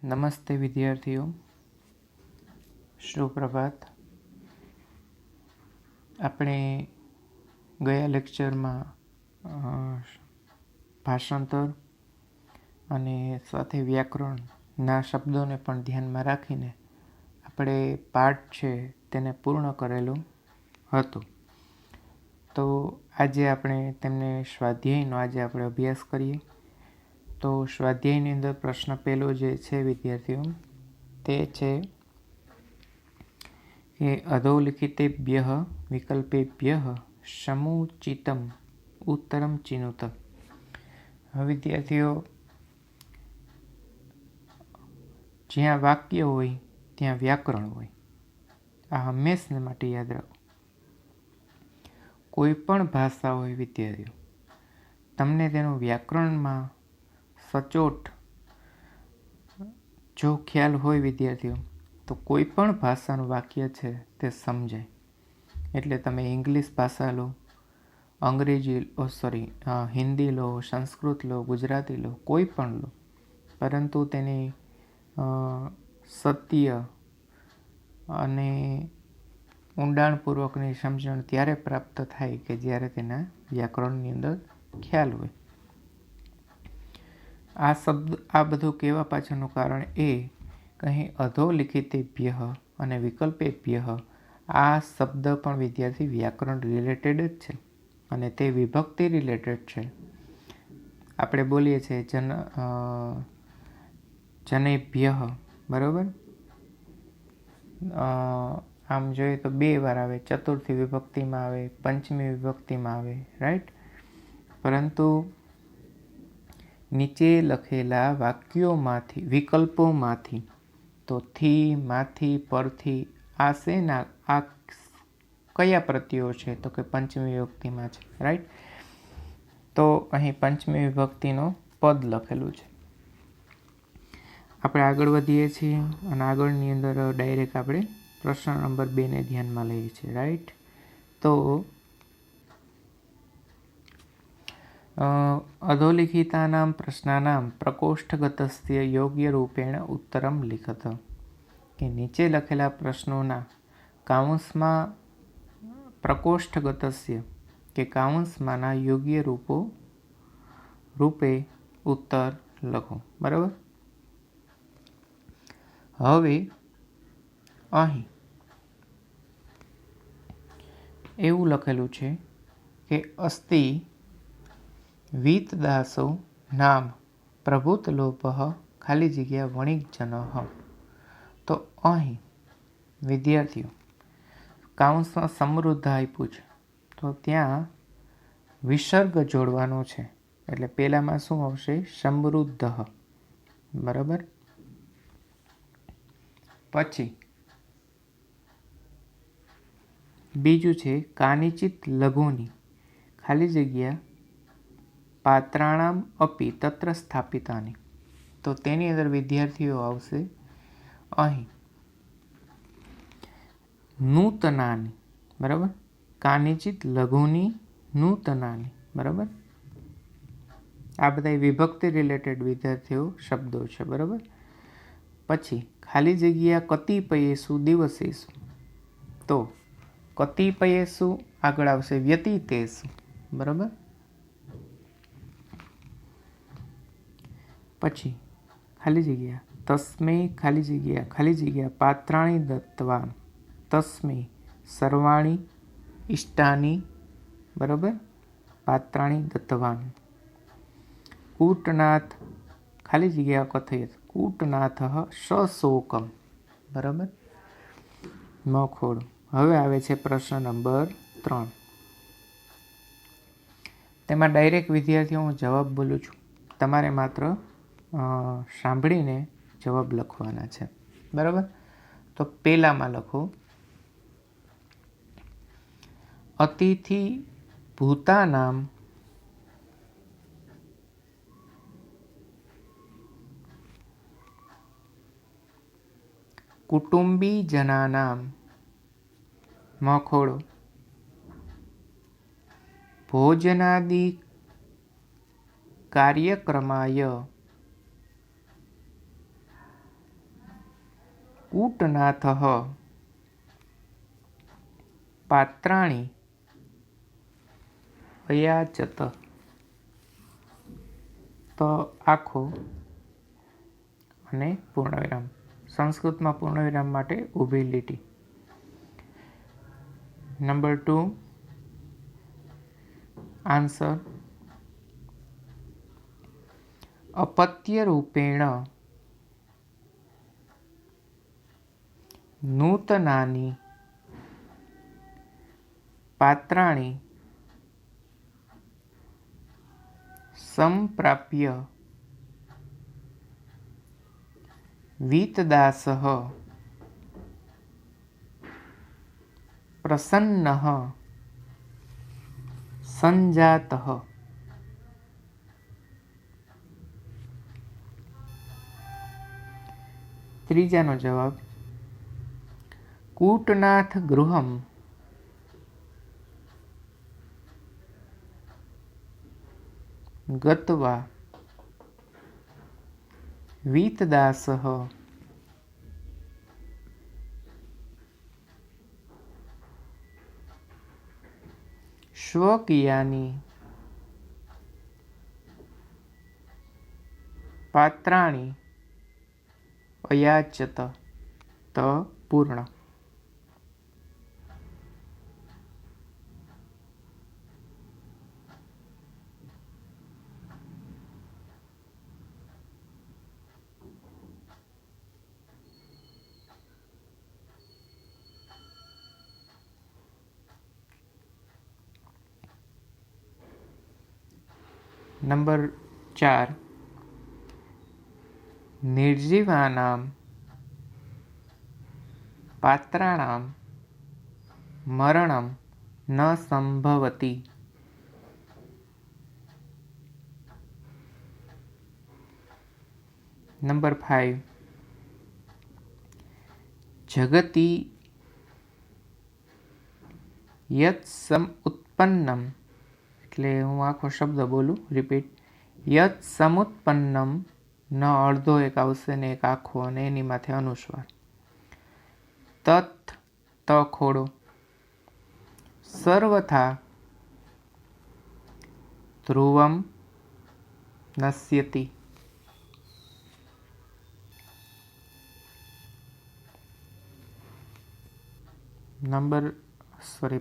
નમસ્તે વિદ્યાર્થીઓ, સુપ્રભાત. આપણે ગયા લેક્ચરમાં ભાષાંતર અને સાથે વ્યાકરણના શબ્દોને પણ ધ્યાનમાં રાખીને આપણે પાઠ છે તેને પૂર્ણ કરેલું હતું. તો આજે આપણે તેમને સ્વાધ્યાયનો આપણે અભ્યાસ કરીએ. તો સ્વાધ્યાયની અંદર પ્રશ્ન પહેલો જે છે વિદ્યાર્થીઓ તે છે કે અધોલિખિતેભ્યઃ વિકલ્પેભ્યઃ સમુચિતમ ઉત્તરમ ચિનુત. વિદ્યાર્થીઓ, જ્યાં વાક્ય હોય ત્યાં વ્યાકરણ હોય, આ હંમેશા માટે યાદ રાખો. કોઈ પણ ભાષા હોય વિદ્યાર્થીઓ, તમને તેનું વ્યાકરણમાં સચોટ જો ખ્યાલ હોય વિદ્યાર્થીઓ, તો કોઈ પણ ભાષાનું વાક્ય છે તે સમજાય. એટલે તમે ઇંગ્લિશ ભાષા લો, હિન્દી લો, સંસ્કૃત લો, ગુજરાતી લો, કોઈ પણ લો, પરંતુ તેની સત્ય અને ઊંડાણપૂર્વકની સમજણ ત્યારે પ્રાપ્ત થાય કે જ્યારે તેના વ્યાકરણની અંદર ખ્યાલ હોય. આ બધું કહેવા પાછળનું કારણ એ કહી અધોલિખિતેભ્યઃ અને વિકલ્પેભ્યઃ આ શબ્દ પણ વિદ્યાર્થી વ્યાકરણ રિલેટેડ જ છે અને તે વિભક્તિ રિલેટેડ છે. આપણે બોલીએ છીએ જનેભ્યઃ, બરાબર. આમ જોઈએ તો 2 વાર આવે, ચતુર્થી વિભક્તિમાં આવે, પંચમી વિભક્તિમાં આવે, રાઈટ. પરંતુ નીચે લખેલા વાક્યોમાંથી, વિકલ્પોમાંથી, તો થી, માંથી, પરથી, આ શેના, આ કયા પ્રત્યયો છે? તો કે પંચમી વિભક્તિમાં છે, રાઈટ. તો અહીં પંચમી વિભક્તિનો પદ લખેલું છે. આપણે આગળ વધીએ છીએ અને આગળની અંદર ડાયરેક્ટ આપણે પ્રશ્ન નંબર 2 ને ધ્યાનમાં લઈએ છીએ, રાઈટ. તો અધોલિખિતાનાં પ્રશ્નાનાં પ્રકોષ્ઠગતસ્ય યોગ્યરૂપેણ ઉત્તરમ લિખત. કે નીચે લખેલા પ્રશ્નોના કાઉન્સમાં પ્રકોષ્ઠગતસ્ય કે કાઉન્સમાંના યોગ્ય રૂપે ઉત્તર લખો, બરાબર. હવે અહીં એવું લખેલું છે કે અસ્તિ વીતદાસો નામ પ્રભુતલોપઃ ખાલી જગ્યા વણિકજનઃ. તો અહીં વિદ્યાર્થીઓ કાઉન્સમાં સમૃદ્ધ આપ્યું છે, તો ત્યાં વિસર્ગ જોડવાનો છે. એટલે પહેલામાં શું આવશે? સમૃદ્ધ, બરાબર. પછી બીજું છે કાનિચિત લઘુની ખાલી જગ્યા પાત્રાણામ અપી તત્ર સ્થાપિતાની. તો તેની અંદર વિદ્યાર્થીઓ આવશે અહીં નૂતનાની, બરાબર. કાનિચિત લઘુની નૂતનાની, બરાબર. આ બધા વિભક્તિ રિલેટેડ વિદ્યાર્થીઓ શબ્દો છે, બરાબર. પછી ખાલી જગ્યા કતિપયેષુ દિવસેષુ. તો કતિપયેષુ આગળ આવશે વ્યતીતેષુ, બરાબર. પછી ખાલી જગ્યા તસ્મૈ ખાલી જગ્યા પાત્રાણી દત્તવાન. તસ્મૈ સર્વાણી ઇષ્ટાની, બરાબર. પાત્રાણી દત્તવાન. કૂટનાથ ખાલી જગ્યા કથયત કૂટનાથઃ સશોકમ, બરાબર. મખોડ. હવે આવે છે પ્રશ્ન નંબર 3. તેમાં ડાયરેક્ટ વિદ્યાર્થીઓ હું જવાબ બોલું છું, તમારે માત્ર સાંભળીને જવાબ લખવાના છે, બરાબર. તો પહેલામાં લખો અતિથિ ભૂતાનામ કુટુંબી જનાનામ મખોડો ભોજનાદિ કાર્યક્રમાય कूटनाथः पात्राणि अयाचत। तो आखो અને પૂર્ણવિરામ। સંસ્કૃતમાં પૂર્ણવિરામ માટે ઊભી લીટી। નંબર 2 આન્સર अपत्य रूपेण नूतनानि पात्राणि संप्राप्य वीतदासः प्रसन्नः संजातः। ત્રીજાનો જવાબ કૂટનાથ ગૃહમ ગત્વા વીતદાસः स्वकीयानि पात्राणि अयाचत। त पूर्ण। नंबर 4 निर्जीवानां पात्राणां मरणं न संभवति। नंबर 5 जगति यत् समुत्पन्नम, એટલે હું આખો શબ્દ બોલું રિપીટ, યત સમુત્પન્નમ ન અડધો એક આવશે ને એક આખો અને એની માથે અનુસ્વાર, તત ત ખોડો, સર્વથા ધ્રુવમ નશ્યતિ।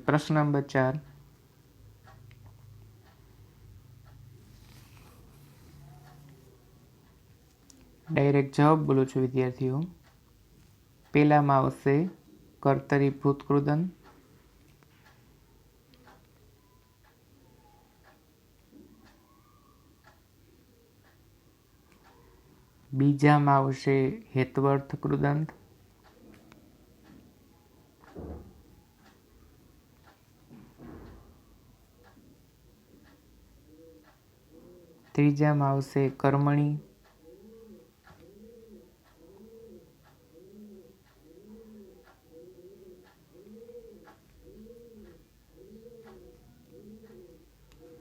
प्रश्न नंबर 4 डायरेक्ट जवाब बोलू छू विद्यार्थीओ। पहला में आवशे कर्तरी भूतकृदंत, बीजा में आवशे हेतवर्थ कृदंत, तीजा में आवशे कर्मणी,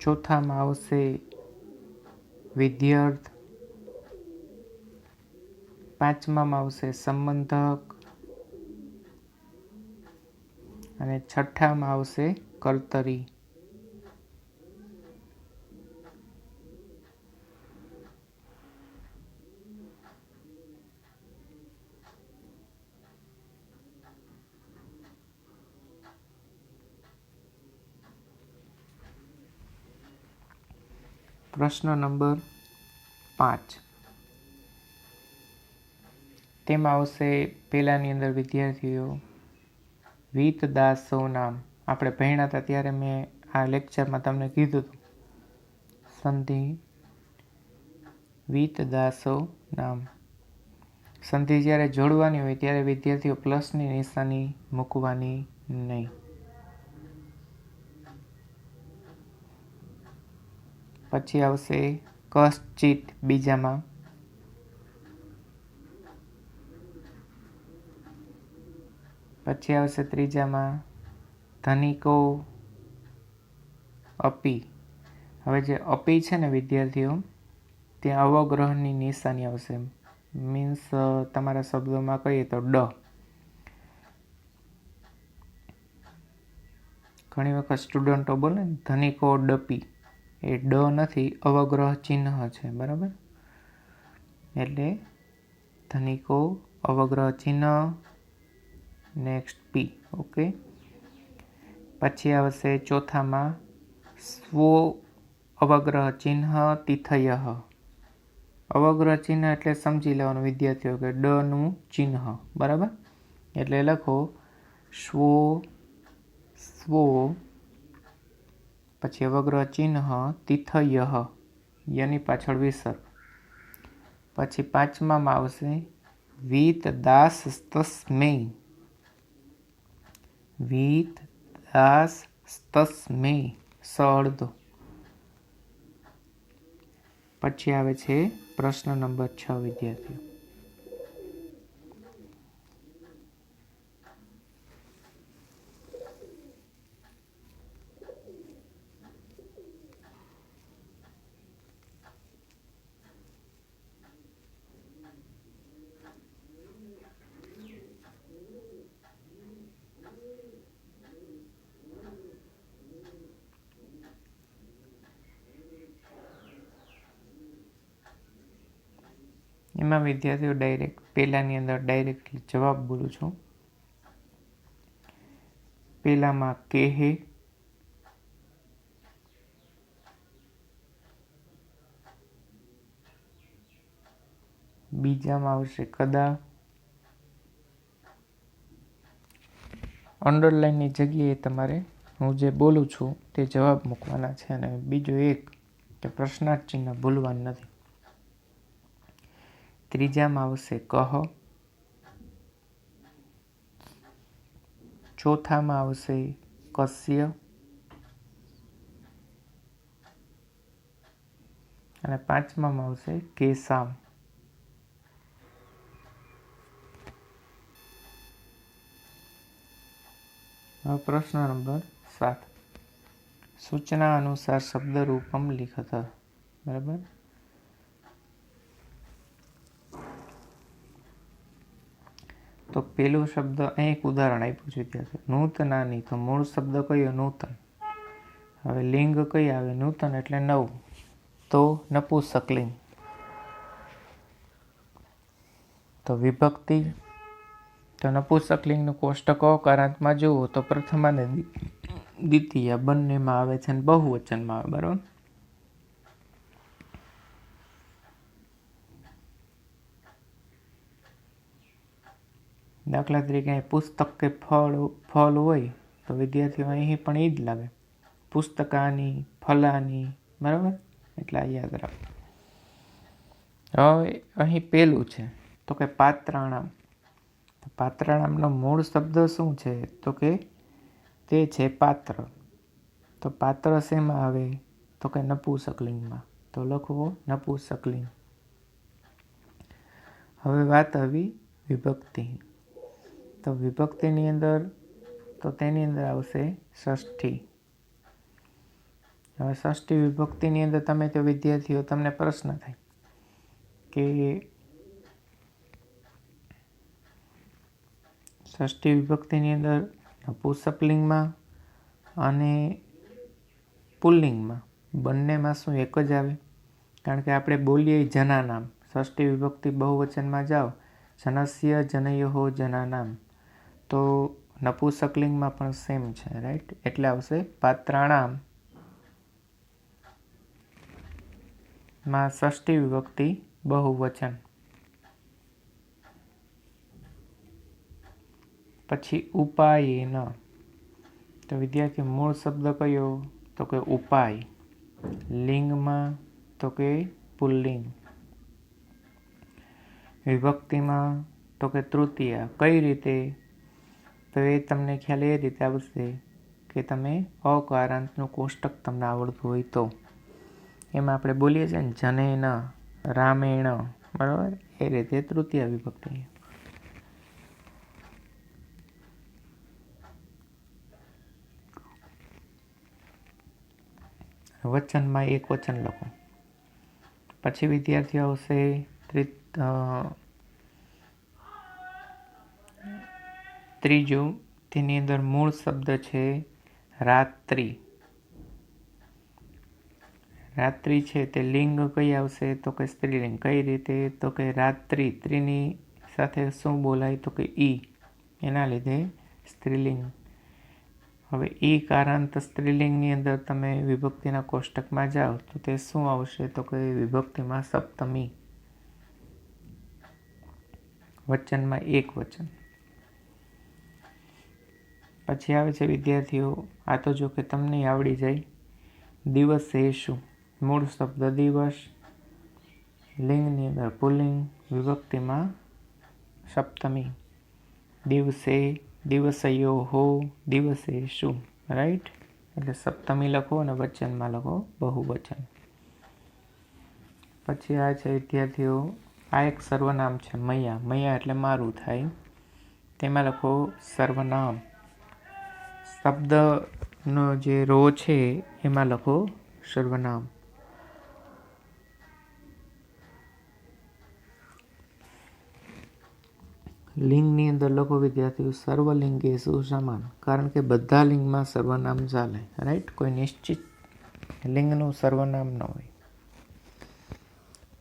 चौथा में आवशे विध्यर्थ, पांचमा में आवशे संबंधक અને છઠ્ઠા में आवशे कर्तरी। प्रश्न नंबर 5 तेमां आवशे पहेलानी अंदर विद्यार्थीओ वीतदासो नाम। आपणे भण्या हता त्यारे मैं आ लेक्चर में तमने कीधुं हतुं संधि वीतदासो नाम। संधि ज्यारे जोड़वानी होय त्यारे विद्यार्थीओ प्लसनी निशानी मूकवानी नहीं। पछी आवशे कश्चित बीजामां, पछी आवशे त्रीजामां धनिको अपी। हवे जे अपी छे ने विद्यार्थीओ त्यां अवग्रहनी निशानी आवशे। મીન્સ તમારા શબ્દોમાં કહીએ તો ડ. ઘણી વખત સ્ટુડન્ટો બોલે ને ધનિકો ડપી, એ ડ નથી, અવગ્રહ ચિહ્ન છે, બરાબર. એટલે ધનિકો અવગ્રહ ચિહ્ન, નેક્સ્ટ પી. ઓકે, પછી આવશે ચોથામાં સ્વો અવગ્રહ ચિહ્ન તિથય. અવગ્રહ ચિહ્ન એટલે સમજી લેવાનું વિદ્યાર્થીઓ કે ડ નું ચિહ્ન, બરાબર. એટલે લખો સ્વો, સ્વો, પછી અવગ્રહ ચિહ્ન તિથય, યની પાછળ વિસર્ગ. પછી પાંચમામાં આવશે વીત દાસ તસ્મૈ, વીત દાસ તસ્મૈ, સ અડધો. પછી આવે છે પ્રશ્ન નંબર 6 વિદ્યાર્થીઓ. એમાં વિદ્યાર્થીઓ પહેલાની અંદર ડાયરેક્ટલી જવાબ બોલું છું. પહેલામાં કેહે, બીજામાં આવશે કદા. અંડરલાઇનની જગ્યાએ તમારે હું જે બોલું છું તે જવાબ મૂકવાના છે, અને બીજું એક કે પ્રશ્નાર્થ ચિહ્ન ભૂલવાનું નથી. ત્રીજામાં આવશે કહ, ચોથામાં આવશે કસ્ય, અને પાંચમામાં આવશે કેસામ. હવે પ્રશ્ન નંબર 7. સૂચના અનુસાર શબ્દ રૂપમ લિખત. બરાબર. તો પેલો શબ્દ અહીં એક ઉદાહરણ આપ્યું છે ત્યાં નૂતનાની, તો મૂળ શબ્દ કયો? નૂતન. હવે લિંગ કઈ આવે? નૂતન એટલે નવું, તો નપુંસકલિંગ. તો વિભક્તિ, તો નપુંસકલિંગનું કોષ્ટક અકારાંતમાં જુઓ તો પ્રથમ અને દ્વિતીય બંનેમાં આવે છે અને બહુવચનમાં આવે, બરાબર. દાખલા તરીકે પુસ્તક કે ફળ હોય તો વિદ્યાર્થીઓ અહીં પણ એ જ લાગે, પુસ્તકાની, ફલાની, બરાબર. એટલે યાદ રાખો. હવે અહીં પેલું છે તો કે પાત્રાણામ. પાત્રાણામનો મૂળ શબ્દ શું છે? તો કે તે છે પાત્ર. તો પાત્ર શેમાં આવે? તો કે નપુંસકલિંગમાં. તો લખવો નપુંસકલિંગ. હવે વાત આવી વિભક્તિ. તો વિભક્તિની અંદર તો તેની અંદર આવશે ષષ્ઠી. હવે ષષ્ઠી વિભક્તિની અંદર તમે તો વિદ્યાર્થીઓ, તમને પ્રશ્ન થાય કે ષષ્ઠી વિભક્તિની અંદર નપુંસકલિંગમાં અને પુલ્લિંગમાં બંનેમાં શું એક જ આવે? કારણ કે આપણે બોલીએ જનાનામ, ષષ્ઠી વિભક્તિ બહુવચનમાં જાઓ, જનસ્ય, જનયોઃ, જનાનામ, તો નપુંસકલિંગમાં પણ સેમ છે, રાઈટ. એટલે આવશે પાત્રાણામ માં ષષ્ઠી વિભક્તિ બહુવચન. પછી ઉપાયેન. તો વિદ્યાર્થી મૂળ શબ્દ કયો? તો કે ઉપાય. લિંગમાં તો કે પુલ્લિંગ. વિભક્તિમાં તો કે તૃતીયા. કઈ રીતે? તો એ તમને ખ્યાલ એ રીતે આવશે કે તમે અકારાંતનું કોષ્ટક તમને આવડતું હોય તો. એમાં આપણે બોલીએ છીએ ને જનેન, રામેણ, બરાબર. એ રીતે તૃતીય વિભક્તિ. વચનમાં એક વચન લખો. પછી વિદ્યાર્થીઓ આવશે ત્રીજું, તેની અંદર મૂળ શબ્દ છે રાત્રિ. રાત્રિ છે તે લિંગ કઈ આવશે? તો કે સ્ત્રીલિંગ. કઈ રીતે? તો કે રાત્રિ, ત્રીની સાથે શું બોલાય? તો કે ઈ, એના લીધે સ્ત્રીલિંગ. હવે ઈ કારાંત સ્ત્રીલિંગની અંદર તમે વિભક્તિના કોષ્ટકમાં જાઓ તો તે શું આવશે? તો કે વિભક્તિમાં સપ્તમી, વચનમાં એક વચન. પછી આવે છે વિદ્યાર્થીઓ, આ તો જો કે તમને આવડી જાય. દિવસે શું? મૂળ શબ્દ દિવસ, લિંગની અંદર પુલ્લિંગ, વિભક્તિમાં સપ્તમી. દિવસે, દિવસયો હો, દિવસે શું, રાઈટ? એટલે સપ્તમી લખો અને વચનમાં લખો બહુવચન. પછી આ છે વિદ્યાર્થીઓ, આ એક સર્વનામ છે મૈયા. મૈયા એટલે મારું થાય. તેમાં લખો સર્વનામ. શબ્દનો જે રો છે એમાં લખો સર્વનામ. લિંગની અંદર લખો વિદ્યાર્થીઓ સર્વલિંગે શું સમાન, કારણ કે બધા લિંગમાં સર્વનામ ચાલે, રાઈટ? કોઈ નિશ્ચિત લિંગનું સર્વનામ ન હોય.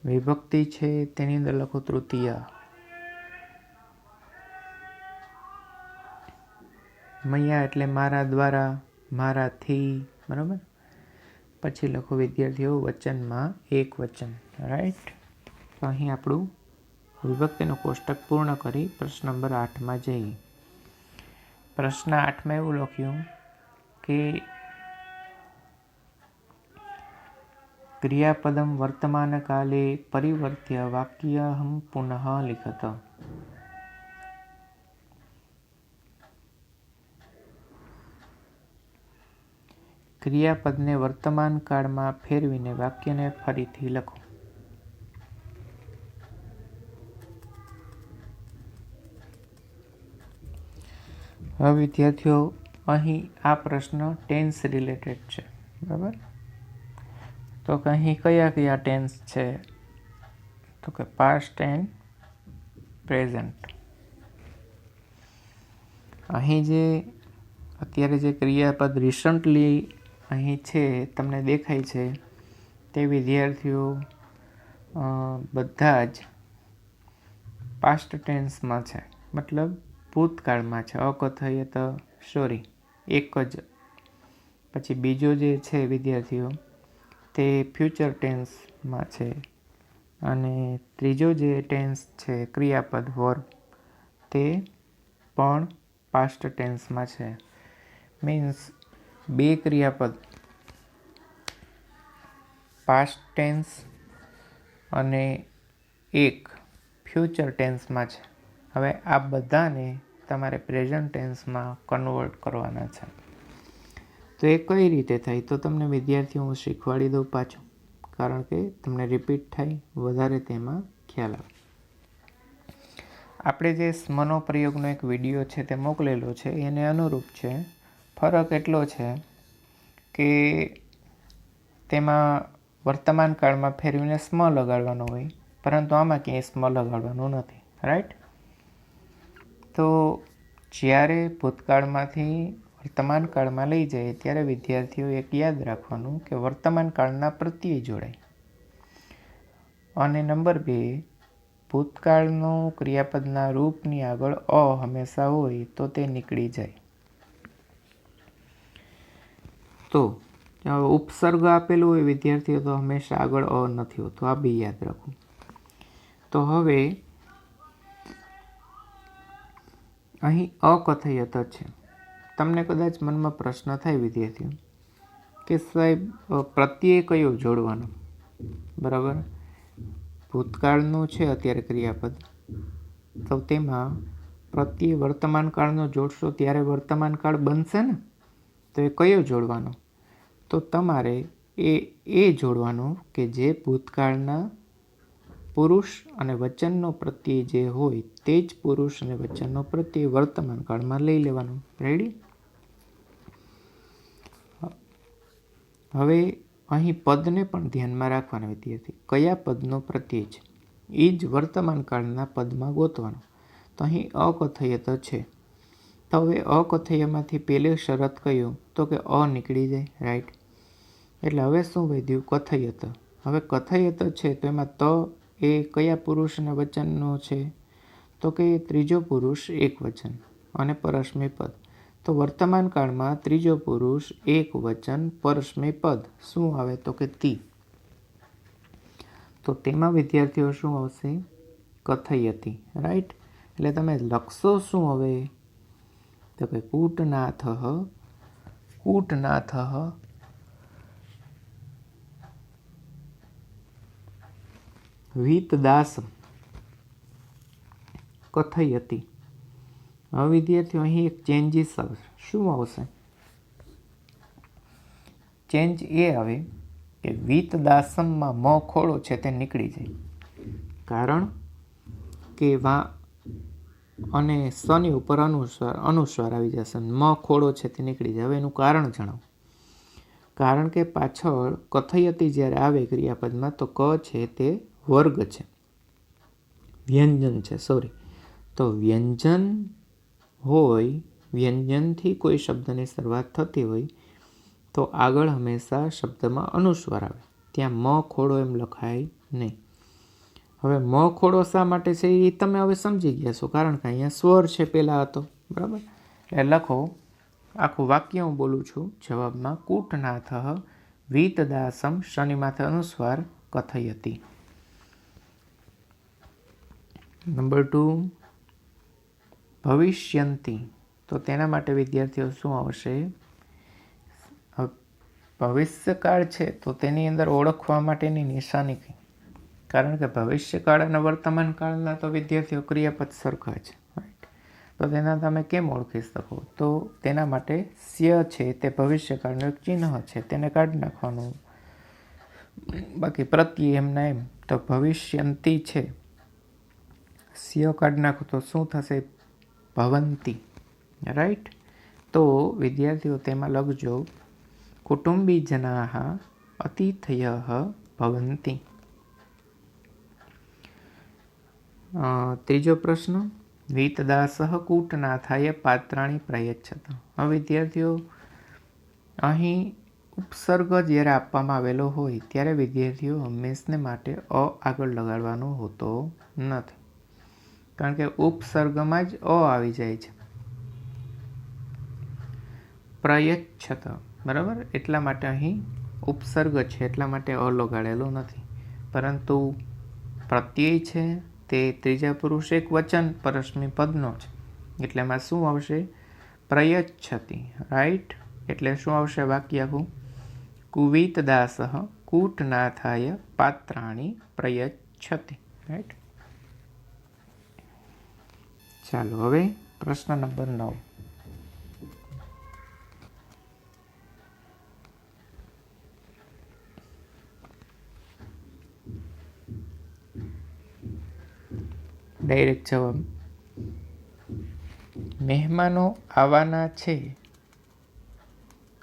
વિભક્તિ છે તેની અંદર લખો તૃતીય. મૈયા એટલે મારા દ્વારા, મારાથી, બરાબર? પછી લખો વિદ્યાર્થીઓ વચનમાં એક વચન, રાઈટ? તો અહીં આપણું વિભક્તિનું કોષ્ટક પૂર્ણ કરી પ્રશ્ન નંબર 8માં જઈએ. પ્રશ્ન 8માં એવું લખ્યું કે ક્રિયાપદમ વર્તમાન કાલે પરિવર્ત્ય વાક્યહમ પુનઃ લિખત. ક્રિયાપદને વર્તમાન કાળમાં ફેરવીને વાક્યને ફરીથી લખો. હવે વિદ્યાર્થીઓ, અહીં આ પ્રશ્ન ટેન્સ રિલેટેડ છે, બરાબર? તો કે અહીં કયા કયા ટેન્સ છે? તો કે પાસ્ટ એન્ડ પ્રેઝન્ટ. અહીં જે અત્યારે જે ક્રિયાપદ રિસન્ટલી અહીં છે તમને દેખાય છે તે વિદ્યાર્થીઓ બધા જ પાસ્ટ ટેન્સમાં છે, મતલબ ભૂતકાળમાં છે. અકથયત, સોરી, એક જ. પછી બીજો જે છે વિદ્યાર્થીઓ તે ફ્યુચર ટેન્સમાં છે, અને ત્રીજો જે ટેન્સ છે ક્રિયાપદ વર્બ તે પણ પાસ્ટ ટેન્સમાં છે. મીન્સ બે ક્રિયાપદ પાસ્ટ ટેન્સ અને એક ફ્યુચર ટેન્સમાં છે. હવે આ બધાને તમારે પ્રેઝન્ટ ટેન્સમાં કન્વર્ટ કરવાના છે. તો એ કઈ રીતે થાય? તો તમને વિદ્યાર્થીઓ હું શીખવાડી દઉં પાછું, કારણ કે તમને રિપીટ થાય વધારે તેમાં ખ્યાલ આવે. આપણે જે સ્મનો પ્રયોગનો એક વિડીયો છે તે મોકલેલો છે એને અનુરૂપ છે. ફરક એટલો છે કે તેમાં વર્તમાન કાળમાં ફેરવીને સ્મ લગાડવાનો હોય, પરંતુ આમાં ક્યાંય સ્મ લગાડવાનું નથી, રાઈટ? તો જ્યારે ભૂતકાળમાંથી વર્તમાન કાળમાં લઈ જાય ત્યારે વિદ્યાર્થીઓ એક યાદ રાખવાનું કે વર્તમાન કાળના પ્રત્યય જોડાય. અને નંબર 2, ભૂતકાળનું ક્રિયાપદના રૂપની આગળ અ હંમેશા હોય તો તે નીકળી જાય. તો ઉપસર્ગ આપેલું હોય વિદ્યાર્થીઓ તો હંમેશા આગળ અ નથી હોતો, આ બી યાદ રાખવું. તો હવે અહીં અકથયત છે. તમને કદાચ મનમાં પ્રશ્ન થાય વિદ્યાર્થીઓ કે સાહેબ પ્રત્યય કયો જોડવાનો? બરાબર, ભૂતકાળનું છે અત્યારે ક્રિયાપદ, તો તેમાં પ્રત્યય વર્તમાન કાળનો જોડશો ત્યારે વર્તમાન કાળ બનશે ને, તો એ કયો જોડવાનો? તો તમારે એ જોડવાનો કે જે ભૂતકાળના પુરુષ અને વચનનો પ્રત્યય જે હોય તે જ પુરુષ અને વચનનો પ્રત્યય વર્તમાન કાળમાં લઈ લેવાનો. રેડી? હવે અહીં પદને પણ ધ્યાનમાં રાખવાના વિદ્યાર્થી. કયા પદનો પ્રત્યય છે એ જ વર્તમાન કાળના પદમાં ગોતવાનો. તો અહીં અકથયત છે, તો હવે અકથય્યમાંથી પહેલી શરત કયું? તો કે અ નીકળી જાય, રાઈટ. એટલે હવે શું વધ્યું? કથય્યત. હવે કથય્યત છે તો એમાં ત એ કયા પુરુષના વચનનો છે? તો કે ત્રીજો પુરુષ એક વચન અને પરસ્મય પદ. તો વર્તમાન કાળમાં ત્રીજો પુરુષ એક વચન પરસ્મય પદ શું આવે? તો કે તી. તો તેમાં વિદ્યાર્થીઓ શું આવશે? કથયતી, રાઈટ. એટલે તમે લખશો શું હવે? તો કે કૂટનાથ કૂટનાથ વીતદાસ કથયતી. હવે વિદ્યાર્થીઓ અહીં એક ચેન્જીસ આવશે. શું આવશે? ચેન્જ એ આવે કે વીતદાસમમાં મ ખોડો છે તે નીકળી જાય. કારણ કે વા અને સની ઉપર અનુસ્વાર આવી જશે. મ ખોડો છે તે નીકળી જાય. હવે એનું કારણ જણાવો. કારણ કે પાછળ કથયતી જ્યારે આવે ક્રિયાપદમાં તો ક છે તે વર્ગ છે, વ્યંજન છે, સોરી. તો વ્યંજન હોય, વ્યંજનથી કોઈ શબ્દની શરૂઆત થતી હોય તો આગળ હંમેશા શબ્દમાં અનુસ્વાર આવે. ત્યાં મ ખોડો એમ લખાય નહીં. હવે મ ખોડો શા માટે છે એ તમે હવે સમજી ગયા છો, કારણ કે અહીંયા સ્વર છે પહેલાં હતો, બરાબર. એટલે લખો, આખું વાક્ય હું બોલું છું જવાબમાં. કૂટનાથ વીતદાસમ શનિ માથે અનુસ્વાર કથયતી. નંબર 2 ભવિષ્યંતી. તો તેના માટે વિદ્યાર્થીઓ શું આવશે? ભવિષ્યકાળ છે તો તેની અંદર ઓળખવા માટેની નિશાની કઈ? કારણ કે ભવિષ્યકાળ અને વર્તમાન કાળના તો વિદ્યાર્થીઓ ક્રિયાપદ સરખા છે, રાઈટ. તો તેના તમે કેમ ઓળખી શકો? તો તેના માટે સ્ય છે તે ભવિષ્યકાળનું એક ચિહ્ન છે, તેને કાઢી નાખવાનું. બાકી પ્રત્યે એમના એમ. તો ભવિષ્યંતી છે, સ્ય કાઢી નાખો તો શું થશે? ભવંતી, રાઈટ. તો વિદ્યાર્થીઓ તેમાં લખજો કુટુંબીજનાઃ અતિથયઃ ભવન્તિ. ત્રીજો પ્રશ્ન, વીતદાસઃ કૂટનાથાય પાત્રાણી પ્રયચ્છત. હવે વિદ્યાર્થીઓ અહીં ઉપસર્ગ જ્યારે આપવામાં આવેલો હોય ત્યારે વિદ્યાર્થીઓ હંમેશને માટે અ આગળ લગાડવાનો હોતો નથી, કારણ કે ઉપસર્ગમાં જ અ આવી જાય છે. પ્રયચ્છત, બરાબર. એટલા માટે અહીં ઉપસર્ગ છે એટલા માટે અ લગાડેલો નથી. પરંતુ પ્રત્યય છે તે ત્રીજા પુરુષ એક વચન પરસ્મય પદનો છે, એટલે એમાં શું આવશે? પ્રયચ્છતિ, રાઈટ. એટલે શું આવશે વાક્ય આખું? કુવીતદાસઃ કૂટનાથાય પાત્રાણી પ્રયચ્છતિ, રાઈટ. ચાલો હવે પ્રશ્ન નંબર 9. ડાયરેક્ટ જવાબ. મહેમાનો આવવાના છે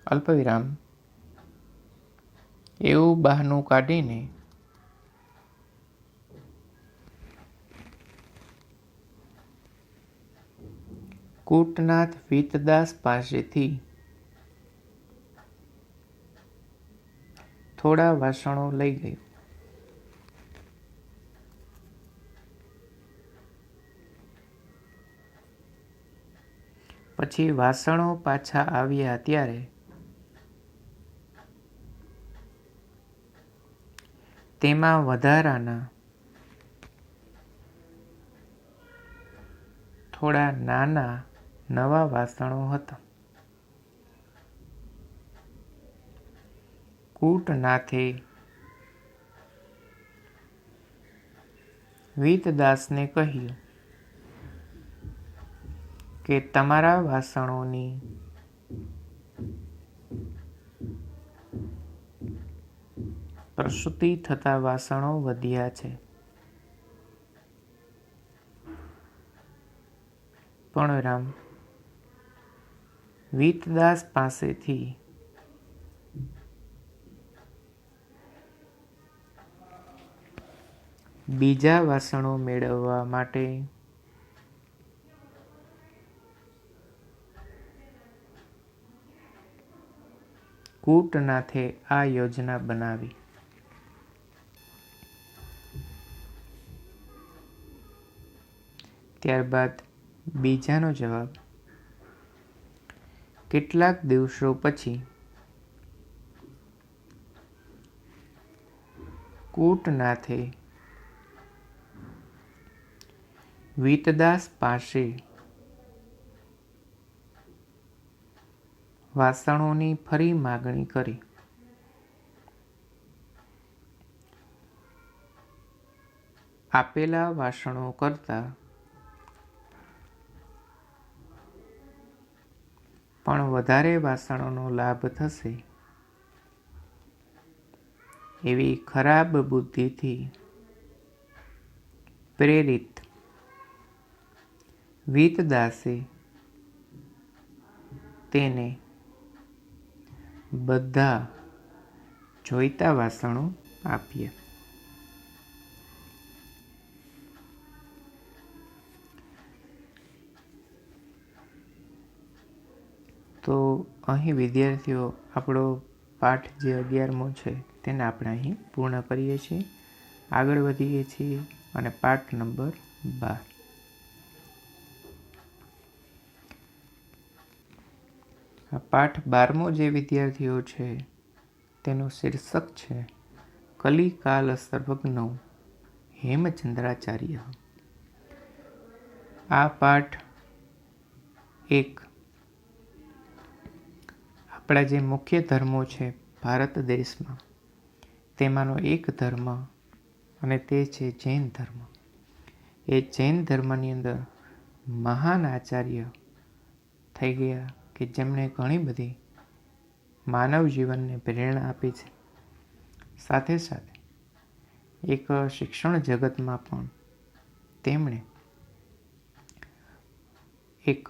અલ્પવિરામ એવું બહાનું કાઢીને કૂટનાથ વીતદાસ પાસેથી થોડા વાસણો લઈ ગયો. પછી વાસણો પાછા આવ્યા ત્યારે તેમાં વધારાના થોડા નાના નવા વાસણો હતા. કૂટનાથે વીતદાસને કહ્યું કે તમારા વાસણોની પ્રસૂતિ થતા વાસણો વધ્યા છે, પણ વીતદાસ પાસેથી બીજા વાસણો મેળવવા માટે કૂટનાથે આ યોજના બનાવી. ત્યારબાદ બીજાનો જવાબ. કેટલાક દિવસો પછી કૂટનાથે વીતદાસ પાસે વાસણોની ફરી માગણી કરી. આપેલા વાસણો કરતા પણ વધારે વાસણોનો લાભ થશે એવી ખરાબ બુદ્ધિથી પ્રેરિત વીતદાસે તેને બધા જોઈતા વાસણો આપ્યા. તો અહીં વિદ્યાર્થીઓ આપણો પાઠ જે 11મો છે તેને આપણે અહીં પૂર્ણ કરીએ છીએ. આગળ વધીએ છીએ અને પાઠ નંબર 12. આ પાઠ 12મો જે વિદ્યાર્થીઓ છે તેનું શીર્ષક છે કલિકાલ સર્વજ્ઞ હેમચંદ્રાચાર્ય. આ પાઠ એક આપણા જે મુખ્ય ધર્મો છે ભારત દેશમાં તેમાંનો એક ધર્મ અને તે છે જૈન ધર્મ. એ જૈન ધર્મની અંદર મહાન આચાર્ય થઈ ગયા કે જેમણે ઘણી બધી માનવ જીવનને પ્રેરણા આપી છે. સાથે સાથે એક શિક્ષણ જગતમાં પણ તેમણે એક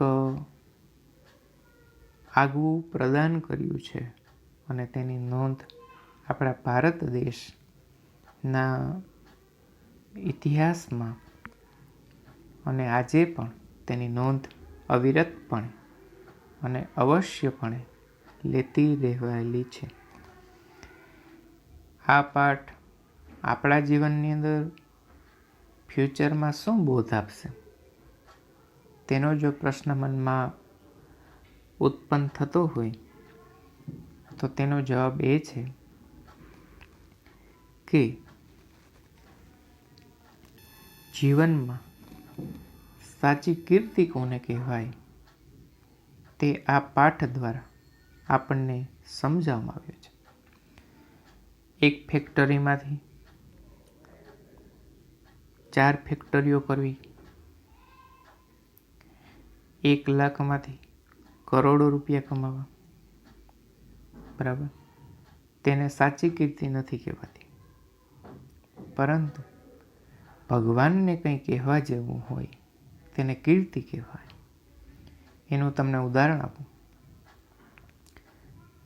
આગવું પ્રદાન કર્યું છે અને તેની નોંધ આપણા ભારત દેશના ઇતિહાસમાં અને આજે પણ તેની નોંધ અવિરતપણે અને અવશ્યપણે લેતી રહેવાયેલી છે. આ પાઠ આપણા જીવનની અંદર ફ્યુચરમાં શું બોધ આપશે તેનો જો પ્રશ્ન મનમાં ઉત્પન્ન થતો હોય તો તેનો જવાબ એ છે કે જીવનમાં સાચી કીર્તિ કોને કહેવાય તે આ પાઠ દ્વારા આપણને સમજાવવામાં આવ્યું છે. એક ફેક્ટરીમાંથી 4 ફેક્ટરીઓ કરવી, 1 લાખમાંથી કરોડો રૂપિયા કમાવા, બરાબર, તેને સાચી કીર્તિ નથી કહેવાતી. પરંતુ ભગવાનને કંઈ કહેવા જેવું હોય તેને કીર્તિ કહેવાય. એનું તમને ઉદાહરણ આપું.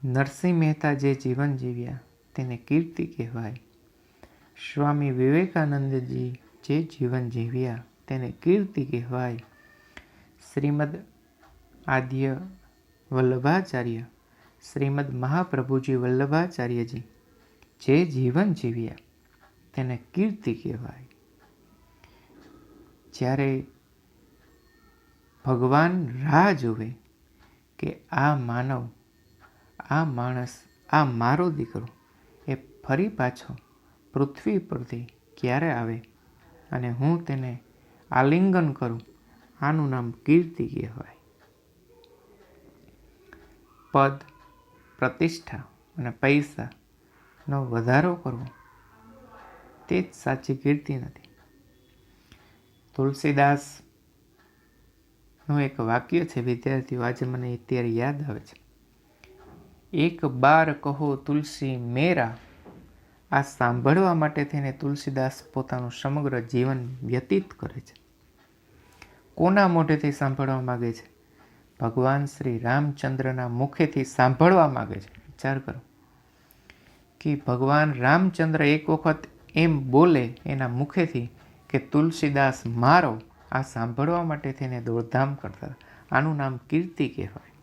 નરસિંહ મહેતા જે જીવન જીવ્યા તેને કીર્તિ કહેવાય. સ્વામી વિવેકાનંદજી જે જીવન જીવ્યા તેને કીર્તિ કહેવાય. શ્રીમદ આદ્ય વલ્લભાચાર્ય શ્રીમદ મહાપ્રભુજી વલ્લભાચાર્યજી જે જીવન જીવ્યા તેને કીર્તિ કહેવાય. જ્યારે ભગવાન રાહ જોવે કે આ માનવ, આ માણસ, આ મારો દીકરો એ ફરી પાછો પૃથ્વી પરથી ક્યારે આવે અને હું તેને આલિંગન કરું, આનું નામ કીર્તિ કહેવાય. પદ, પ્રતિષ્ઠા અને પૈસાનો વધારો કરવો તે જ સાચી કીર્તિ નથી. તુલસીદાસ નું એક વાક્ય છે વિદ્યાર્થીઓ, આજે મને અત્યારે યાદ આવે છે. 1 બાર કહો તુલસી મેરા. આ સાંભળવા માટે થઈને તુલસીદાસ પોતાનું સમગ્ર જીવન વ્યતીત કરે છે. કોના મોઢેથી સાંભળવા માગે છે? ભગવાન શ્રી રામચંદ્રના મુખેથી સાંભળવા માગે છે. વિચાર કરો કે ભગવાન રામચંદ્ર એક વખત એમ બોલે એના મુખેથી કે તુલસીદાસ મારો, આ સાંભળવા માટે થઈને દોડધામ કરતા. આનું નામ કીર્તિ કહેવાય.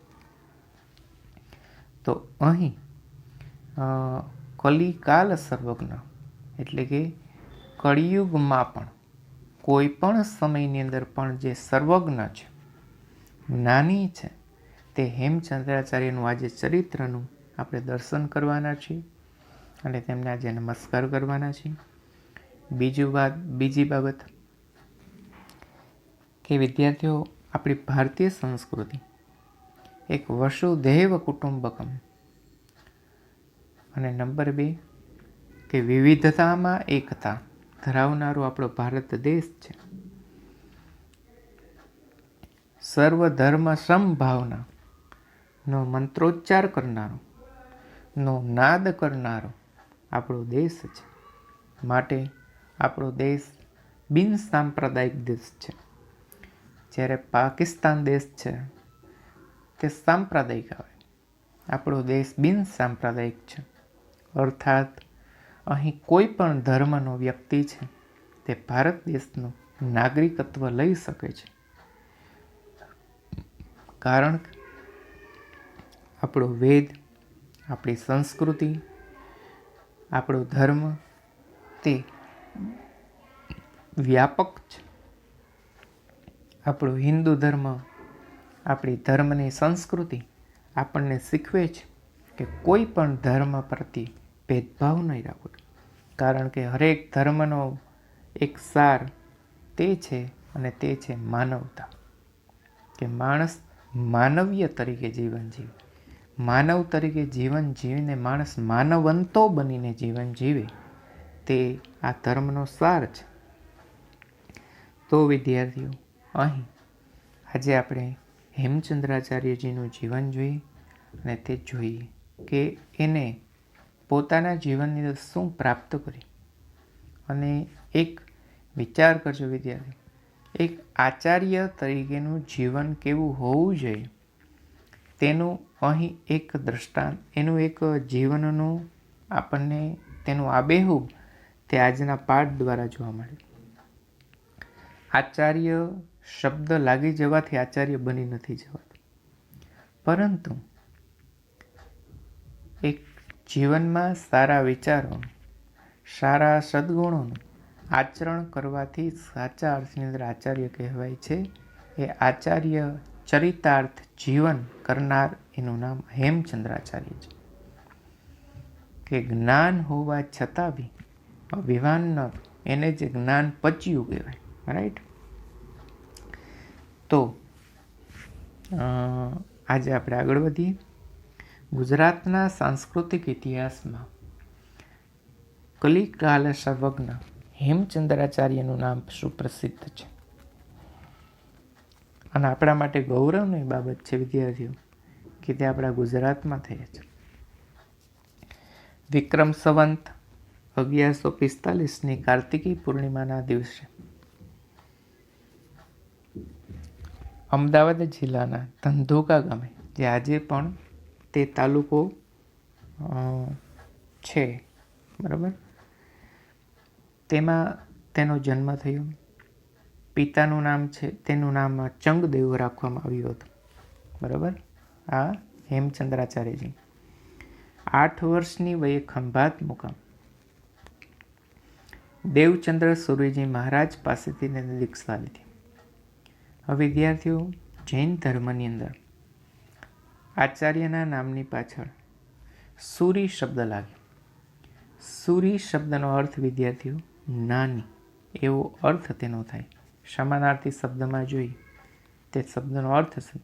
તો અહીં કલિકાલ સર્વજ્ઞ એટલે કે કળિયુગમાં પણ કોઈ પણ સમયની અંદર પણ જે સર્વજ્ઞ છે, જ્ઞાની છે, તે હેમચંદ્રાચાર્યનું આજે ચરિત્રનું આપણે દર્શન કરવાના છીએ અને તેમને આજે નમસ્કાર કરવાના છીએ. બીજી બાબત કે વિદ્યાર્થીઓ, આપણી ભારતીય સંસ્કૃતિ એક વસુધૈવ કુટુંબકમ અને નંબર 2 કે વિવિધતામાં એકતા ધરાવનારો આપણો ભારત દેશ છે. સર્વધર્મ સમભાવના નો મંત્રોચ્ચાર કરનારો, નો નાદ કરનારો આપણો દેશ છે. માટે આપણો દેશ બિન સાંપ્રદાયિક દેશ છે. જ્યારે પાકિસ્તાન દેશ છે તે સાંપ્રદાયિક આવે, આપણો દેશ બિન સાંપ્રદાયિક છે. અર્થાત અહીં કોઈ પણ ધર્મનો વ્યક્તિ છે તે ભારત દેશનું નાગરિકત્વ લઈ શકે છે. કારણ કે આપણો વેદ, આપણી સંસ્કૃતિ, આપણો ધર્મ તે વ્યાપક છે. આપણો હિન્દુ ધર્મ, આપણી ધર્મની સંસ્કૃતિ આપણને શીખવે છે કે કોઈ પણ ધર્મ પ્રત્યે ભેદભાવ નહીં રાખવો, કારણ કે હરેક ધર્મનો એક સાર તે છે અને તે છે માનવતા, કે માણસ માનવીય તરીકે જીવન જીવે, માનવ તરીકે જીવન જીવીને માણસ માનવંતો બનીને જીવન જીવે, તે આ ધર્મનો સાર છે. તો વિદ્યાર્થીઓ, અહીં આજે આપણે હેમચંદ્રાચાર્યજીનું જીવન જોઈએ અને તે જોઈએ કે એને પોતાના જીવનની અંદર શું પ્રાપ્ત કર્યું. અને એક વિચાર કરજો વિદ્યાર્થી, એક આચાર્ય તરીકેનું જીવન કેવું હોવું જોઈએ તેનું અહીં એક દ્રષ્ટાંત, એનું એક જીવનનું આપણને તેનું આબેહૂબ તે આજના પાઠ દ્વારા જોવા મળે. આચાર્ય શબ્દ લાગી જવાથી આચાર્ય બની નથી જવાતું, પરંતુ એક જીવનમાં સારા વિચારોનું, સારા સદ્ગુણોનું આચરણ કરવાથી સાચા અર્થની અંદર આચાર્ય કહેવાય છે. એ આચાર્ય ચરિતાર્થ જીવન કરનાર એનું નામ હેમચંદ્રાચાર્ય છે. કે જ્ઞાન હોવા છતાં બી અભિમાન ન, એને જે જ્ઞાન પચ્યું કહેવાય. રાઈટ. તો આજે આપણે આગળ વધીએ. ગુજરાતના સાંસ્કૃતિક ઇતિહાસમાં કલિકાલ સર્વજ્ઞ હેમચંદ્રાચાર્યનું નામ સુપ્રસિદ્ધ છે. અને આપણા માટે ગૌરવની બાબત છે વિદ્યાર્થીઓ કે તે આપણા ગુજરાતમાં થયા છે. વિક્રમ સંવત 1145ની કાર્તિકી પૂર્ણિમાના દિવસે અમદાવાદ જિલ્લાના ધંધોકા ગામે, જે આજે પણ તે તાલુકો છે, બરાબર, તેમાં તેનો જન્મ થયો. પિતાનું નામ છે, તેનું નામ ચંગદેવ રાખવામાં આવ્યું હતું. બરાબર. આ હેમચંદ્રાચાર્યજી 8 વર્ષની વયે ખંભાત મુકામ દેવચંદ્ર સૂર્યજી મહારાજ પાસેથી તેને દીક્ષા લીધી. હવે વિદ્યાર્થીઓ, જૈન ધર્મની અંદર આચાર્યના નામની પાછળ સૂરી શબ્દ લાગે. સૂરી શબ્દનો અર્થ વિદ્યાર્થીઓ નાની, એવો અર્થ તેનો થાય. સમાનાર્થી શબ્દમાં જોઈ તે શબ્દનો અર્થ છે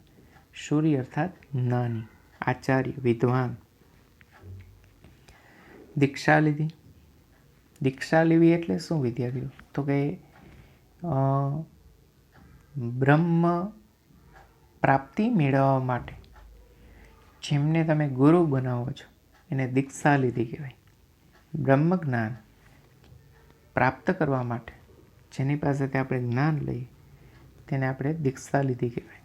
સૂરી અર્થાત નાની, આચાર્ય, વિદ્વાન. દીક્ષા લીધી. દીક્ષા લેવી એટલે શું વિદ્યાર્થીઓ? તો કે બ્રહ્મ પ્રાપ્તિ મેળવવા માટે જેમને તમે ગુરુ બનાવો છો એને દીક્ષા લીધી કહેવાય. બ્રહ્મ જ્ઞાન પ્રાપ્ત કરવા માટે જેની પાસેથી આપણે જ્ઞાન લઈએ તેને આપણે દીક્ષા લીધી કહેવાય.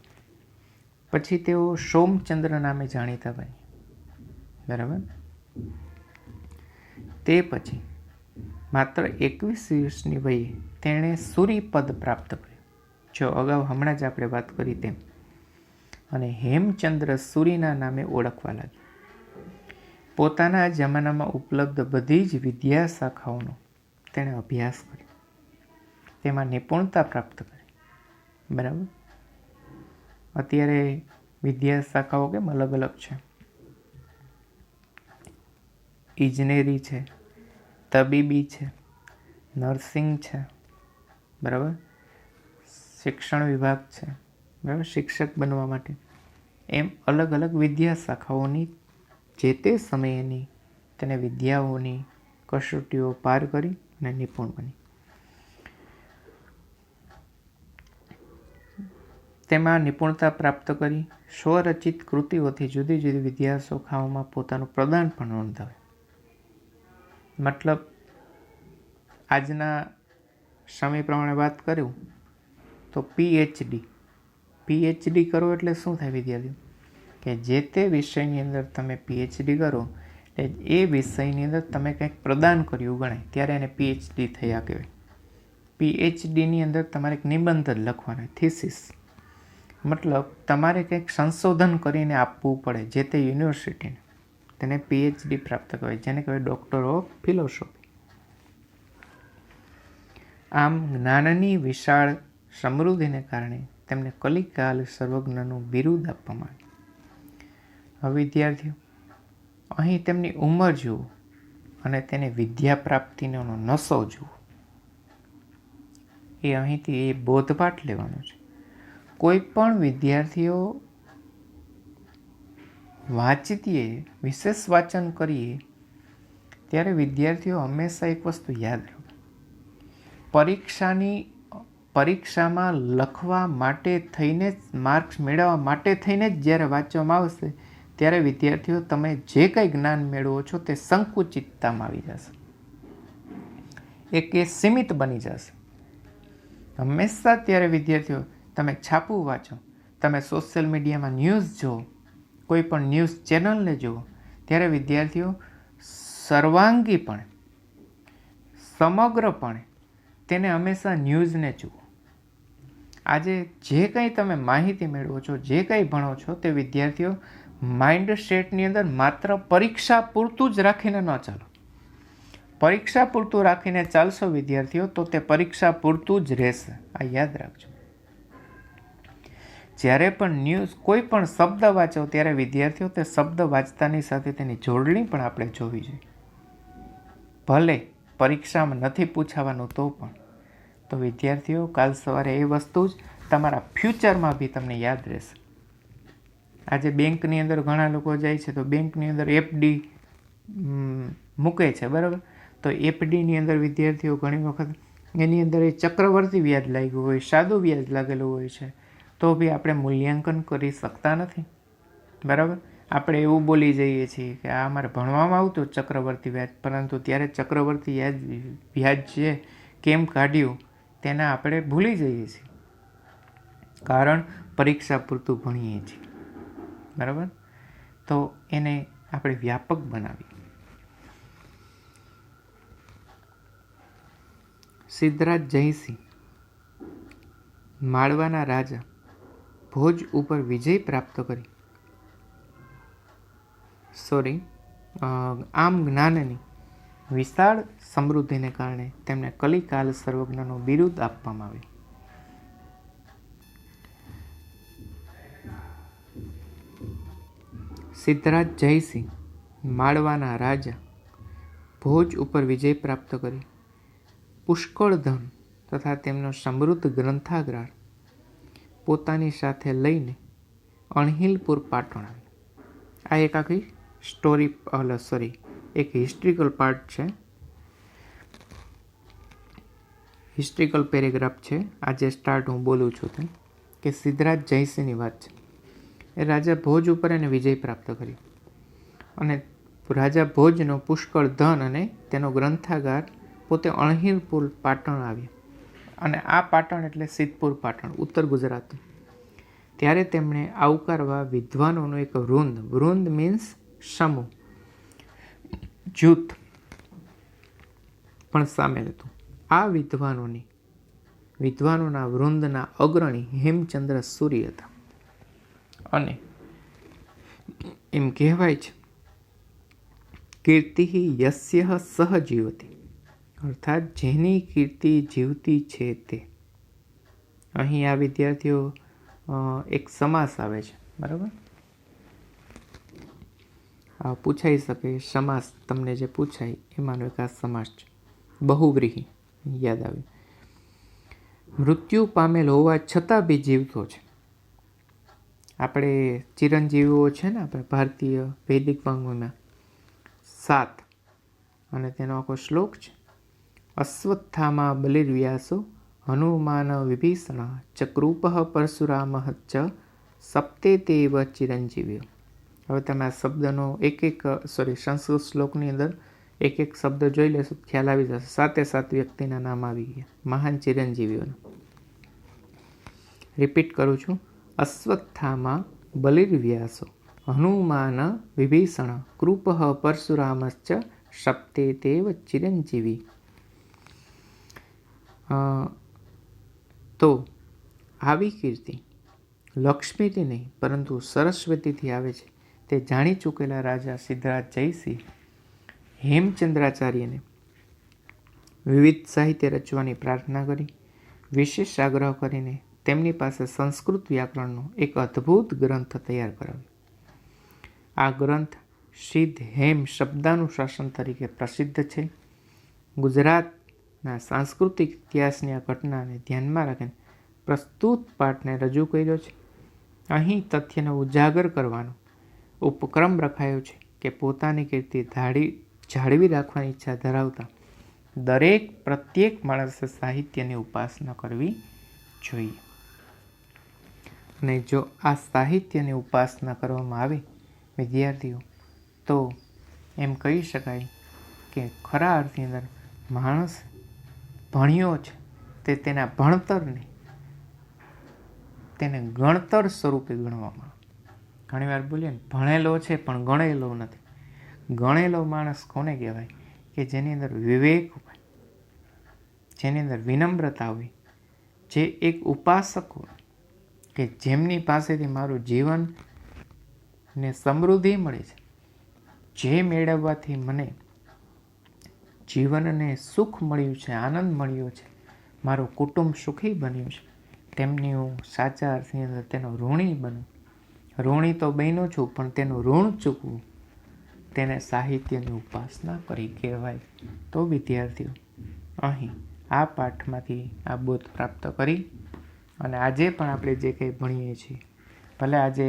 પછી તેઓ સોમચંદ્ર નામે જાણીતા બન્યા. બરાબર. તે પછી માત્ર 21 વર્ષની વયે તેણે સૂરીપદ પ્રાપ્ત કર્યું. જો અગાઉ હમણાં જ આપણે વાત કરી તેમ, અને હેમચંદ્ર સૂરીના નામે ઓળખવા લાગ્યા. પોતાના જમાનામાં ઉપલબ્ધ બધી જ વિદ્યા શાખાઓનો તેણે અભ્યાસ કર્યો, તેમાં નિપુણતા પ્રાપ્ત કરી. બરાબર. અત્યારે વિદ્યા શાખાઓ કેમ અલગ અલગ છે? ઇજનેરી છે, તબીબી છે, નર્સિંગ છે, બરાબર, શિક્ષણ વિભાગ છે, બરાબર, શિક્ષક બનવા માટે. એમ અલગ અલગ વિદ્યા શાખાઓની જે તે સમયેની તેને વિદ્યાઓની કસોટીઓ પાર કરી અને નિપુણ બની. તેમાં નિપુણતા પ્રાપ્ત કરી સ્વરચિત કૃતિઓથી જુદી જુદી વિદ્યા શાખાઓમાં પોતાનું પ્રદાન પણ નોંધાવે. મતલબ આજના સમય પ્રમાણે વાત કરું તો પીએચડી કરો એટલે શું થાય વિદ્યાર્થીઓ? કે જે તે વિષયની અંદર તમે પીએચડી કરો એટલે એ વિષયની અંદર તમે કંઈક પ્રદાન કર્યું ગણાય, ત્યારે એને પીએચડી થયા કહેવાય. પીએચડીની અંદર તમારે એક નિબંધ જ લખવાનો, થીસીસ. મતલબ તમારે કંઈક સંશોધન કરીને આપવું પડે જે તે યુનિવર્સિટીને, તેને પીએચડી પ્રાપ્ત કહેવાય, જેને કહેવાય ડૉક્ટર ઓફ ફિલોસોફી. આમ જ્ઞાનની વિશાળ સમૃદ્ધિને કારણે તેમને કલિકાલ સર્વજ્ઞનું બિરુદ આપવામાં આવ્યું. હવે વિદ્યાર્થીઓ, અહીં તેમની ઉંમર જુઓ અને તેને વિદ્યા પ્રાપ્તિનો નશો જુઓ. એ અહીંથી એ બોધપાઠ લેવાનો છે. કોઈ પણ વિદ્યાર્થીઓ વાંચીએ, વિશેષ વાંચન કરીએ ત્યારે વિદ્યાર્થીઓ હંમેશા એક વસ્તુ યાદ રાખો, પરીક્ષામાં લખવા માટે થઈને જ, માર્ક્સ મેળવવા માટે થઈને જ જ્યારે વાંચવામાં આવશે ત્યારે વિદ્યાર્થીઓ તમે જે કંઈ જ્ઞાન મેળવો છો તે સંકુચિતતામાં આવી જશે, એ સીમિત બની જશે. હંમેશા ત્યારે વિદ્યાર્થીઓ તમે છાપું વાંચો, તમે સોશિયલ મીડિયામાં ન્યૂઝ જુઓ, કોઈ પણ ન્યૂઝ ચેનલને જુઓ, ત્યારે વિદ્યાર્થીઓ સર્વાંગીપણે, સમગ્રપણે તેને હંમેશા ન્યૂઝને જુઓ. આજે જે કંઈ તમે માહિતી મેળવો છો, જે કંઈ ભણો છો, તે વિદ્યાર્થીઓ માઇન્ડ સેટની અંદર માત્ર પરીક્ષા પૂરતું જ રાખીને ન ચાલો. પરીક્ષા પૂરતું રાખીને ચાલશો વિદ્યાર્થીઓ તો તે પરીક્ષા પૂરતું જ રહેશે. આ યાદ રાખજો. જ્યારે પણ ન્યૂઝ, કોઈ પણ શબ્દ વાંચો ત્યારે વિદ્યાર્થીઓ તે શબ્દ વાંચતાની સાથે તેની જોડણી પણ આપણે જોવી જોઈએ. ભલે પરીક્ષામાં નથી પૂછાવાનું તો પણ. તો વિદ્યાર્થીઓ, કાલ સવારે એ વસ્તુ જ તમારા ફ્યુચરમાં બી તમને યાદ રહેશે. આજે બેંકની અંદર ઘણા લોકો જાય છે તો બેંકની અંદર એફડી મૂકે છે, બરાબર. તો એફડીની અંદર વિદ્યાર્થીઓ ઘણી વખત એની અંદર એ ચક્રવર્તી વ્યાજ લાગ્યું હોય, સાદું વ્યાજ લાગેલું હોય છે, તો બી આપણે મૂલ્યાંકન કરી શકતા નથી, બરાબર. આપણે એવું બોલી જઈએ છીએ કે આ અમારે ભણવામાં આવતું ચક્રવર્તી વ્યાજ, પરંતુ ત્યારે ચક્રવર્તી વ્યાજ છે કેમ કાઢ્યું તેના આપણે ભૂલી જઈએ છીએ, કારણ પરીક્ષા પૂરતું ભણીએ છીએ, બરાબર. તો એને આપણે વ્યાપક બનાવી. સિદ્ધરાજ જયસિંહ માળવાના રાજા ભોજ ઉપર વિજય પ્રાપ્ત કરી આમ જ્ઞાનની વિશાળ સમૃદ્ધિને કારણે તેમને કલિકાલ સર્વજ્ઞનું બિરુદ આપવામાં આવ્યું. સિદ્ધરાજ જયસિંહ માળવાના રાજા ભોજ ઉપર વિજય પ્રાપ્ત કરી પુષ્કળ ધન તથા તેમનો સમૃદ્ધ ગ્રંથાગાર પોતાની સાથે લઈને અણહિલપુર પાટણ આવ્યા. આ એક આખી એક હિસ્ટ્રિકલ પાર્ટ છે, હિસ્ટ્રિકલ પેરેગ્રાફ છે. આજે સ્ટાર્ટ હું બોલું છું તેમ કે સિદ્ધરાજ જયસિંહની વાત છે. એ રાજા ભોજ ઉપર એને વિજય પ્રાપ્ત કર્યો અને રાજા ભોજનો પુષ્કળ ધન અને તેનો ગ્રંથાગાર પોતે અણહિલપુર પાટણ આવ્યા. અને આ પાટણ એટલે સિદ્ધપુર પાટણ, ઉત્તર ગુજરાત. ત્યારે તેમણે આવકારવા વિદ્વાનોનું એક વૃંદ મીન્સ સમૂહ, જૂથ પણ સામેલ હતું. આ વિદ્વાનોના વૃંદના અગ્રણી હેમચંદ્ર સૂરી હતા. અને એમ કહેવાય છે કીર્તિ યસ્ય સહ જીવતી, અર્થાત જેની કીર્તિ જીવતી છે તે. અહીં આ વિદ્યાર્થીઓ એક સમાસ આવે છે, બરાબર. પૂછાઈ શકે સમાસ, તમને જે પૂછાય એમાંનો એક આ સમાસ છે. બહુવ્રીહી યાદ આવ્યું. મૃત્યુ પામેલ હોવા છતાં બી જીવતો છે. આપણે ચિરંજીવીઓ છે ને, આપણે ભારતીય વૈદિક વાંગ્મયમાં 7 અને તેનો આખો શ્લોક છે. અશ્વત્થામા બલિર્વ્યાસો હનુમાન વિભીષણ ચક્રુપઃ પરશુરામ ચ સપ્તે તેવ ચિરંજીવીઓ. હવે તમે આ શબ્દનો સંસ્કૃત શ્લોકની અંદર એક શબ્દ જોઈ લેશો, ખ્યાલ આવી જશે. 7 વ્યક્તિના નામ આવી ગયા, મહાન ચિરંજીવીઓના. રિપીટ કરું છું. અશ્વત્થામા બલિર્વ્યાસો હનુમાન વિભીષણ કૃપઃ પરશુરામશ્ચ સપ્તે તેવ ચિરંજીવી. તો આવી કીર્તિ લક્ષ્મીથી નહીં પરંતુ સરસ્વતીથી આવે છે તે જાણી ચૂકેલા રાજા સિદ્ધરાજ જયસિંહ હેમચંદ્રાચાર્યને વિવિધ સાહિત્ય રચવાની પ્રાર્થના કરી. વિશેષ આગ્રહ કરીને તેમની પાસે સંસ્કૃત વ્યાકરણનો એક અદ્ભુત ગ્રંથ તૈયાર કરાવ્યો. આ ગ્રંથ સિદ્ધ હેમ શબ્દાનુશાસન તરીકે પ્રસિદ્ધ છે. ગુજરાતના સાંસ્કૃતિક ઇતિહાસની આ ઘટનાને ધ્યાનમાં રાખીને પ્રસ્તુત પાઠને રજૂ કર્યો છે. અહીં તથ્યને ઉજાગર કરવાનો ઉપક્રમ રખાયો છે કે પોતાની કીર્તિ જાળવી રાખવાની ઈચ્છા ધરાવતા પ્રત્યેક માણસે સાહિત્યની ઉપાસના કરવી જોઈએ. અને જો આ સાહિત્યની ઉપાસના કરવામાં આવે વિદ્યાર્થીઓ, તો એમ કહી શકાય કે ખરા અર્થની અંદર માણસ ભણ્યો છે તે તેના ભણતરને તેને ગણતર સ્વરૂપે ગણવામાં. ઘણીવાર બોલીએ ને, ભણેલો છે પણ ગણેલો નથી. ગણેલો માણસ કોને કહેવાય? કે જેની અંદર વિવેક હોય, જેની અંદર વિનમ્રતા હોય, જે એક ઉપાસક હોય, કે જેમની પાસેથી મારું જીવન ને સમૃદ્ધિ મળે છે, જે મેળવવાથી મને જીવનને સુખ મળ્યું છે, આનંદ મળ્યો છે, મારું કુટુંબ સુખી બન્યું છે, તેમની હું સાચા અર્થની અંદર તેનો ઋણી બનું. ઋણી તો બન્યો છું, પણ તેનું ઋણ ચૂકવું, તેને સાહિત્યની ઉપાસના કરી કહેવાય. તો વિદ્યાર્થીઓ, અહીં આ પાઠમાંથી આ બોધ પ્રાપ્ત કરી અને આજે પણ આપણે જે કંઈ ભણીએ છીએ, ભલે આજે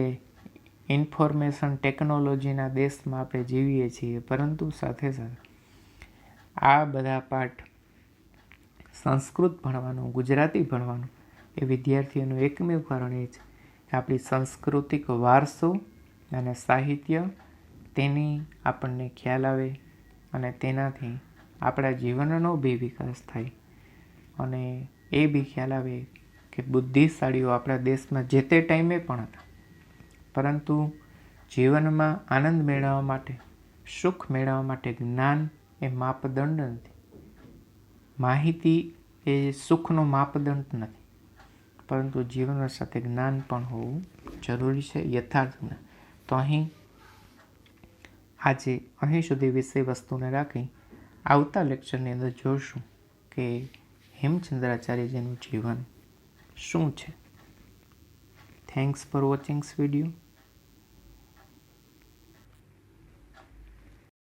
ઇન્ફોર્મેશન ટેકનોલોજીના દેશમાં આપણે જીવીએ છીએ, પરંતુ સાથે સાથે આ બધા પાઠ સંસ્કૃત ભણવાનું, ગુજરાતી ભણવાનું એ વિદ્યાર્થીઓનું એકમેવ કારણ એ છે કે આપણી સાંસ્કૃતિક વારસો અને સાહિત્ય તેની આપણને ખ્યાલ આવે અને તેનાથી આપણા જીવનનો બી વિકાસ થાય. અને એ બી ખ્યાલ આવે કે બુદ્ધિશાળીઓ આપણા દેશમાં જે તે ટાઈમે પણ હતા, પરંતુ જીવનમાં આનંદ મેળવવા માટે, સુખ મેળવવા માટે જ્ઞાન એ માપદંડ નથી. માહિતી એ સુખનો માપદંડ નથી, પરંતુ જીવન સાથે જ્ઞાન પણ હોવું જરૂરી છે, યથાર્થ જ્ઞાન. તો આજે અહીં સુધી વિષય વસ્તુને રાખી આવતા લેક્ચરની અંદર જોઈશું કે હેમચંદ્રાચાર્યજીનું જીવન શું છે. Thanks for watching this video.